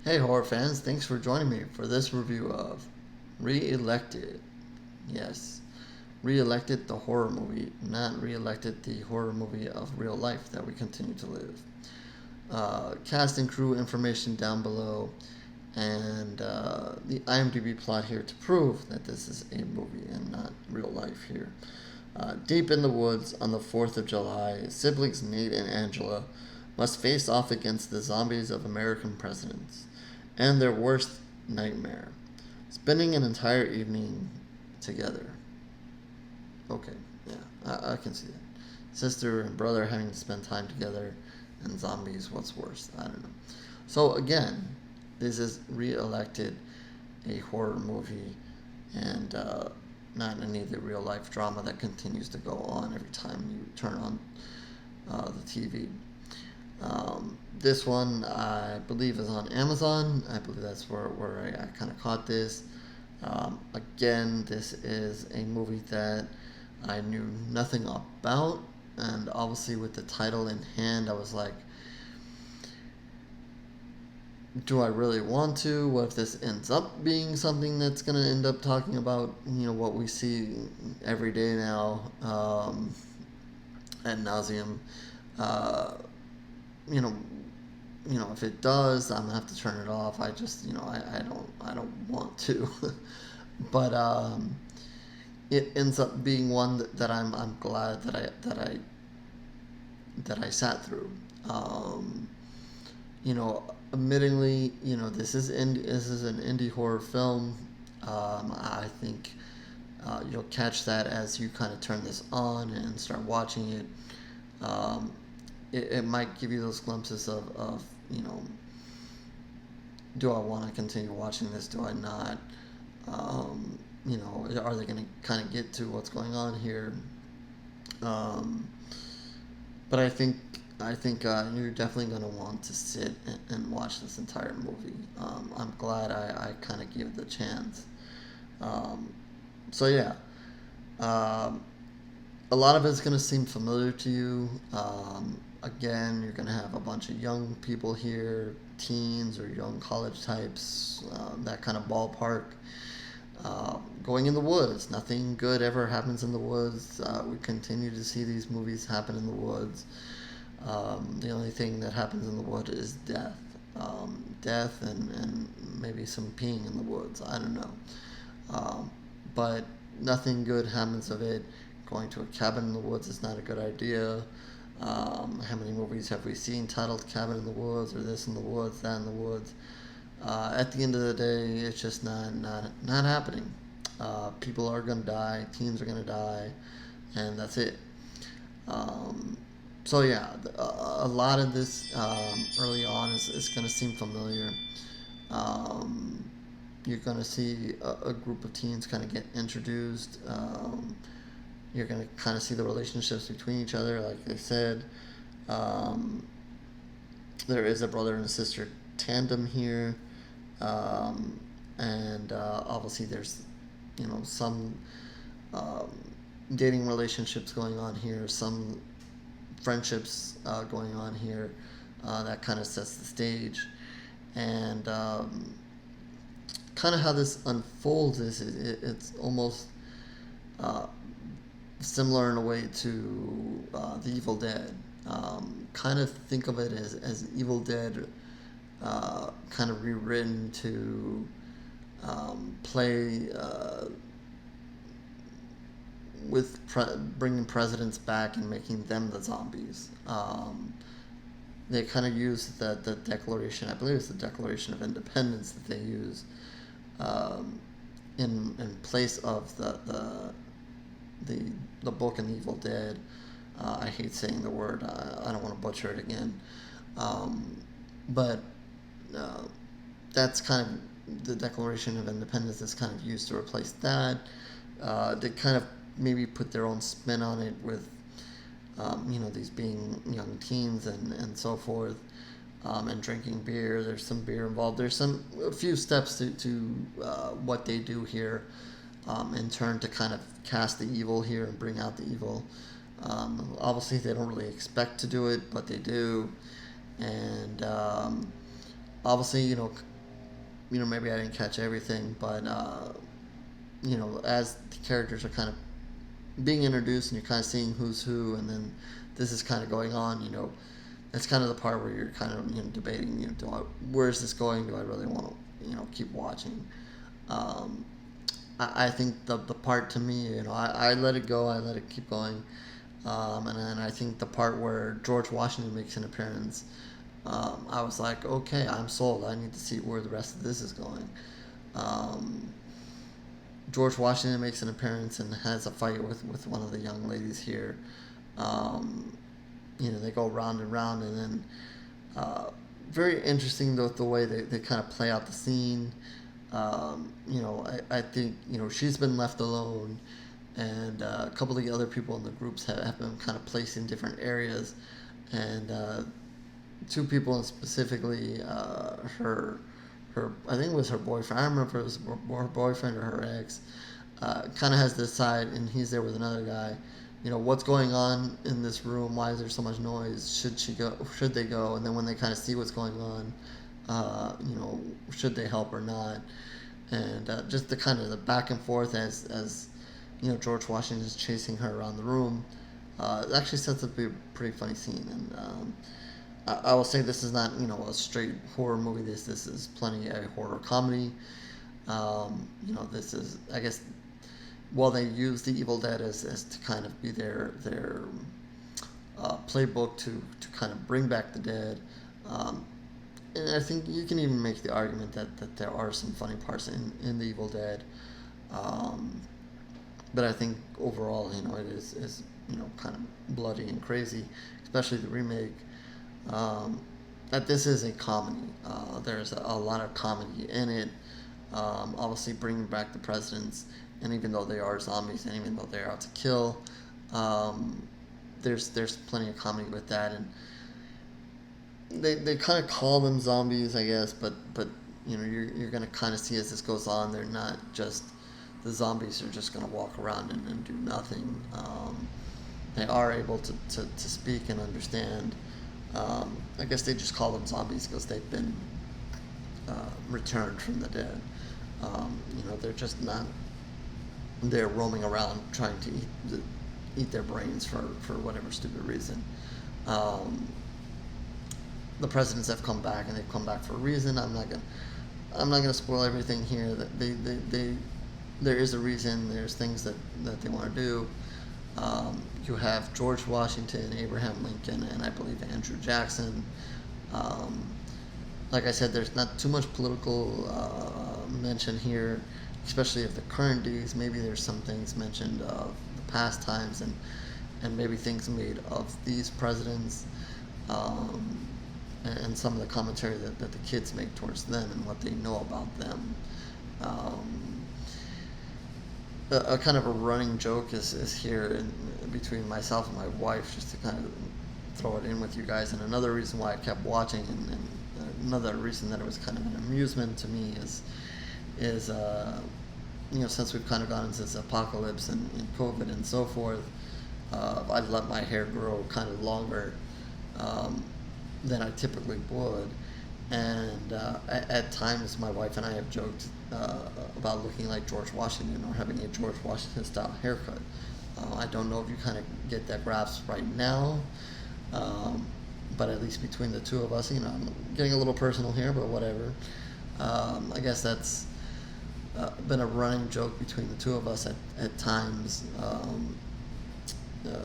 Hey, horror fans, thanks for joining me for this review of Re-Elected. Yes, Re-Elected the horror movie, not Re-Elected the horror movie of real life that we continue to live. Cast and crew information down below, and the IMDb plot here to prove that this is a movie and not real life here. Deep in the woods on the 4th of July, siblings Nate and Angela must face off against the zombies of American presidents and their worst nightmare, spending an entire evening together. Okay, yeah, I can see that. Sister and brother having to spend time together, and zombies, what's worse? I don't know. So, again, this is re elected a horror movie and not any of the real life drama that continues to go on every time you turn on the TV. This one, I believe, is on Amazon. I believe that's where I kind of caught this. Again, this is a movie that I knew nothing about, and obviously, with the title in hand, I was like, do I really want to? What if this ends up being something that's going to end up talking about, what we see every day now, ad nauseum? Uh, you know, if it does, I'm gonna have to turn it off. I just, I don't want to. But it ends up being one that I'm glad that I sat through. Um, Admittingly, this is an indie horror film. I think you'll catch that as you kind of turn this on and start watching it. Um, it might give you those glimpses of do I want to continue watching this? Do I not? Are they going to kind of get to what's going on here? Um, but I think you're definitely going to want to sit and watch this entire movie. I'm glad I kind of gave it the chance. Um, so yeah, um, a lot of it's going to seem familiar to you. Again, you're going to have a bunch of young people here, teens or young college types, that kind of ballpark. Going in the woods. Nothing good ever happens in the woods. We continue to see these movies happen in the woods. The only thing that happens in the woods is death. Death and maybe some peeing in the woods. I don't know. But nothing good happens of it. Going to a cabin in the woods is not a good idea. How many movies have we seen titled Cabin in the Woods or this in the woods, that in the woods? At the end of the day, it's just not happening. People are going to die, teens are going to die, and that's it. Um, so yeah, a lot of this early on is going to seem familiar. Um, you're going to see a group of teens kind of get introduced. You're going to kind of see the relationships between each other, like I said. Um, there is a brother and a sister tandem here. And obviously there's, some um, dating relationships going on here, some friendships going on here. That kind of sets the stage. And kind of how this unfolds is it's almost uh, similar in a way to The Evil Dead. Kind of think of it as Evil Dead kind of rewritten to play with bringing presidents back and making them the zombies. They kind of use the Declaration, I believe it's the Declaration of Independence that they use um, in place of the book in the Evil Dead. I hate saying the word. I don't want to butcher it again. Um, but uh, that's kind of the Declaration of Independence is kind of used to replace that. They kind of maybe put their own spin on it with, these being young teens and so forth, and drinking beer. There's some beer involved. There's a few steps to what they do here, in turn to kind of cast the evil here and bring out the evil. Obviously, they don't really expect to do it, but they do. And obviously, maybe I didn't catch everything, but as the characters are kind of being introduced and you're kind of seeing who's who, and then this is kind of going on, that's kind of the part where you're kind of debating, where is this going? Do I really want to keep watching? I think the part to me, I let it go, I let it keep going, and then I think the part where George Washington makes an appearance, I was like, okay, I'm sold. I need to see where the rest of this is going. George Washington makes an appearance and has a fight with one of the young ladies here. They go round and round, and then very interesting the way they kind of play out the scene. I think she's been left alone, and a couple of the other people in the groups have been kind of placed in different areas, and two people specifically, her I think it was her boyfriend. I don't remember if it was her boyfriend or her ex. Kind of has this side, and he's there with another guy. What's going on in this room? Why is there so much noise? Should she go? Should they go? And then when they kind of see what's going on, should they help or not? And just the kind of the back and forth as George Washington is chasing her around the room. It actually sets up to be a pretty funny scene, and I will say this is not a straight horror movie. This is plenty a horror comedy. This is, I guess, while they use the Evil Dead as to kind of be their playbook to kind of bring back the dead. And I think you can even make the argument that there are some funny parts in the Evil Dead. But I think overall, it is kind of bloody and crazy, especially the remake. That this is a comedy. There's a lot of comedy in it. Obviously, bringing back the presidents, and even though they are zombies, and even though they're out to kill, there's plenty of comedy with that, and they kind of call them zombies, I guess, but you're gonna kind of see as this goes on, they're not just the zombies are just gonna walk around and do nothing. They are able to speak and understand. I guess they just call them zombies because they've been returned from the dead. They're just not there roaming around trying to eat their brains for whatever stupid reason. The presidents have come back, and they've come back for a reason. I'm not gonna spoil everything here. That there is a reason. There's things that they want to do. You have George Washington, Abraham Lincoln, and I believe Andrew Jackson. Like I said, there's not too much political mention here, especially of the current days. Maybe there's some things mentioned of the past times, and maybe things made of these presidents, and some of the commentary that the kids make towards them and what they know about them. A kind of a running joke is here between myself and my wife, just to kind of throw it in with you guys. And another reason why I kept watching, and another reason that it was kind of an amusement to me is since we've kind of gone into this apocalypse and COVID and so forth, I've let my hair grow kind of longer than I typically would. And at times, my wife and I have joked about looking like George Washington or having a George Washington style haircut. I don't know if you kind of get that grasp right now, but at least between the two of us, I'm getting a little personal here, but whatever. I guess that's been a running joke between the two of us at times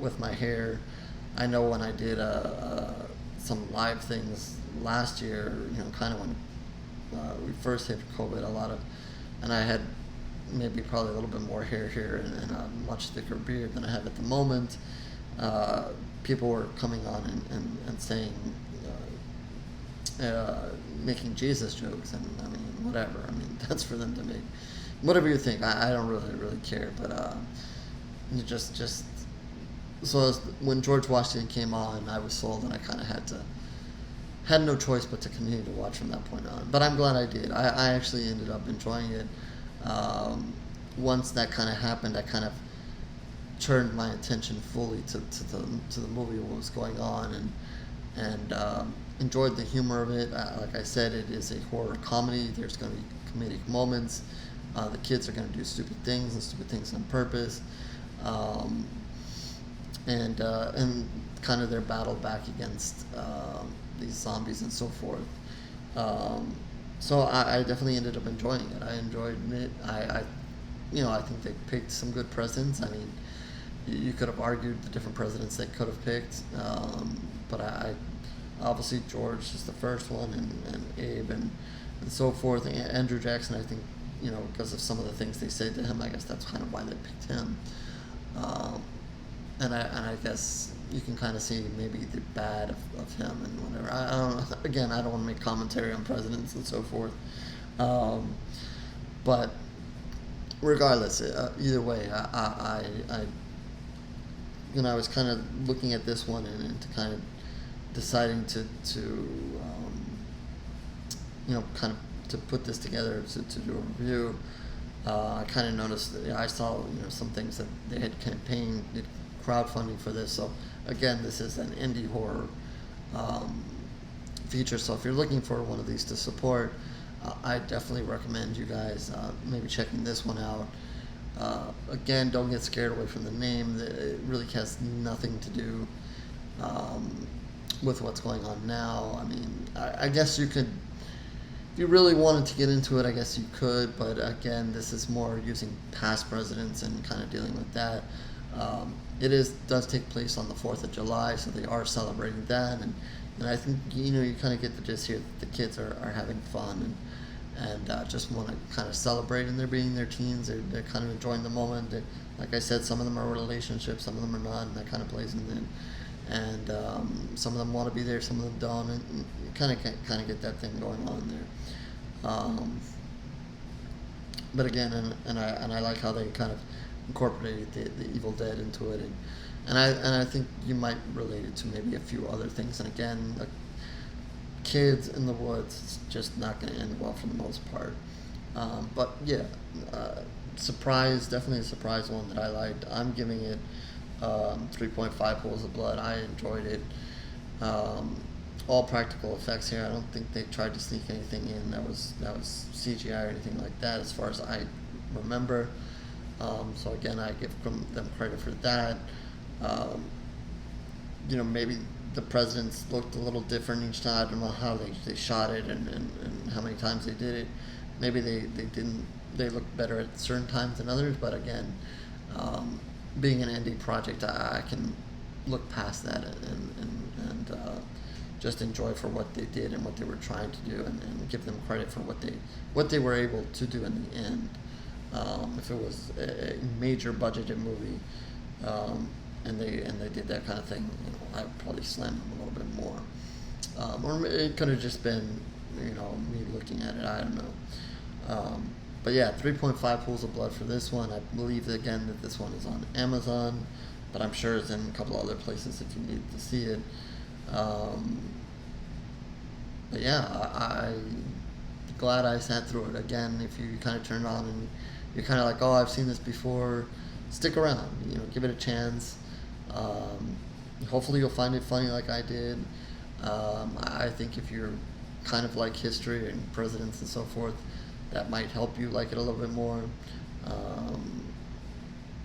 with my hair. I know when I did some live things last year, kind of when we first hit COVID, and I had maybe probably a little bit more hair here and a much thicker beard than I have at the moment. People were coming on and saying, making Jesus jokes, and I mean, whatever. I mean, that's for them to make. Whatever you think, I don't really care. But just so when George Washington came on, I was sold, and I kind of had no choice but to continue to watch from that point on. But I'm glad I did. I actually ended up enjoying it. Once that kind of happened, I kind of turned my attention fully to the movie, what was going on, and enjoyed the humor of it. Like I said, it is a horror comedy. There's going to be comedic moments. The kids are going to do stupid things and stupid things on purpose. Um, and kind of their battle back against these zombies and so forth. Um, so I definitely ended up enjoying it. I enjoyed it. I think they picked some good presidents. I mean, you could have argued the different presidents they could have picked, but I obviously George is the first one, and Abe and so forth. And Andrew Jackson, I think, because of some of the things they said to him, I guess that's kind of why they picked him. Um, and I guess you can kind of see maybe the bad of him and whatever. I don't know. Again, I don't want to make commentary on presidents and so forth. But regardless, either way, I was kind of looking at this one and to kind of deciding to kind of to put this together to do a review. I kind of noticed that I saw some things that they had did crowdfunding for this. So again, this is an indie horror feature. So if you're looking for one of these to support, I definitely recommend you guys maybe checking this one out. Again, don't get scared away from the name. It really has nothing to do with what's going on now. I mean, I guess you could, if you really wanted to get into it, I guess you could. But again, this is more using past presidents and kind of dealing with that. It does take place on the 4th of July, so they are celebrating that. And I think, you kind of get the gist here that the kids are having fun and just want to kind of celebrate, and they're being their teens. They're kind of enjoying the moment. Like I said, some of them are relationships, some of them are not, and that kind of plays in it. And some of them want to be there, some of them don't, and you kind of get that thing going on there. But again, and I like how they kind of incorporated the Evil Dead into it, and I think you might relate it to maybe a few other things. And again, like kids in the woods, it's just not going to end well for the most part. But yeah, definitely a surprise one that I liked. I'm giving it 3.5 pools of blood. I enjoyed it. All practical effects here. I don't think they tried to sneak anything in that was CGI or anything like that, as far as I remember. So again, I give them credit for that. Maybe the presidents looked a little different each time. I don't know how they shot it and how many times they did it. Maybe they didn't. They looked better at certain times than others. But again, being an indie project, I can look past that and just enjoy for what they did and what they were trying to do, and give them credit for what they were able to do in the end. If it was a major budgeted movie, and they did that kind of thing, I'd probably slam them a little bit more. Or it could have just been, me looking at it. I don't know. But yeah, 3.5 pools of blood for this one. I believe again that this one is on Amazon, but I'm sure it's in a couple other places if you need to see it. But yeah, I'm glad I sat through it. Again, if you kind of turn it on and you're kind of like, oh, I've seen this before, stick around. Give it a chance. Hopefully you'll find it funny like I did. I think if you're kind of like history and presidents and so forth, that might help you like it a little bit more,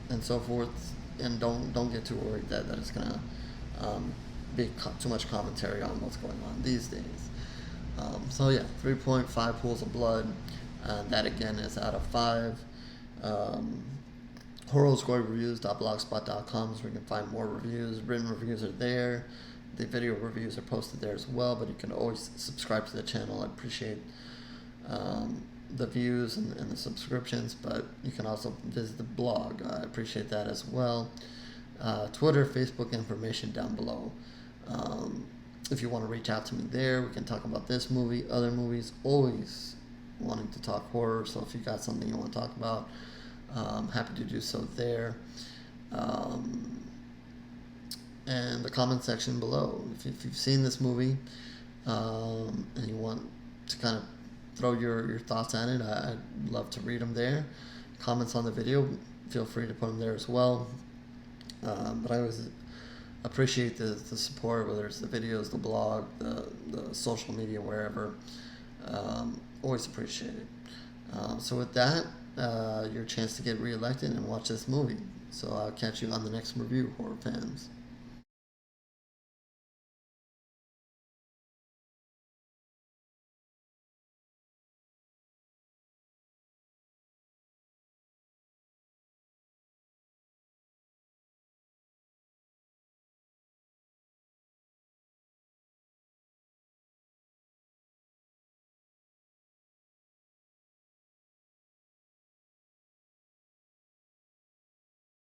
and so forth. And don't get too worried that it's gonna be too much commentary on what's going on these days. So yeah, 3.5 pools of blood. That again is out of 5. HorrorSquadReviews.blogspot.com is where you can find more reviews. Written reviews are there. The video reviews are posted there as well, but you can always subscribe to the channel. I appreciate the views and the subscriptions, but you can also visit the blog. I appreciate that as well. Twitter, Facebook, information down below. If you want to reach out to me there, we can talk about this movie, other movies, always wanting to talk horror. So if you got something you want to talk about, I'm happy to do so there. And the comment section below. If you've seen this movie and you want to kind of throw your thoughts at it, I'd love to read them there. Comments on the video, feel free to put them there as well. But I appreciate the support, whether it's the videos, the blog, the social media, wherever. Always appreciate it. So with that, your chance to get reelected and watch this movie. So I'll catch you on the next review, horror fans.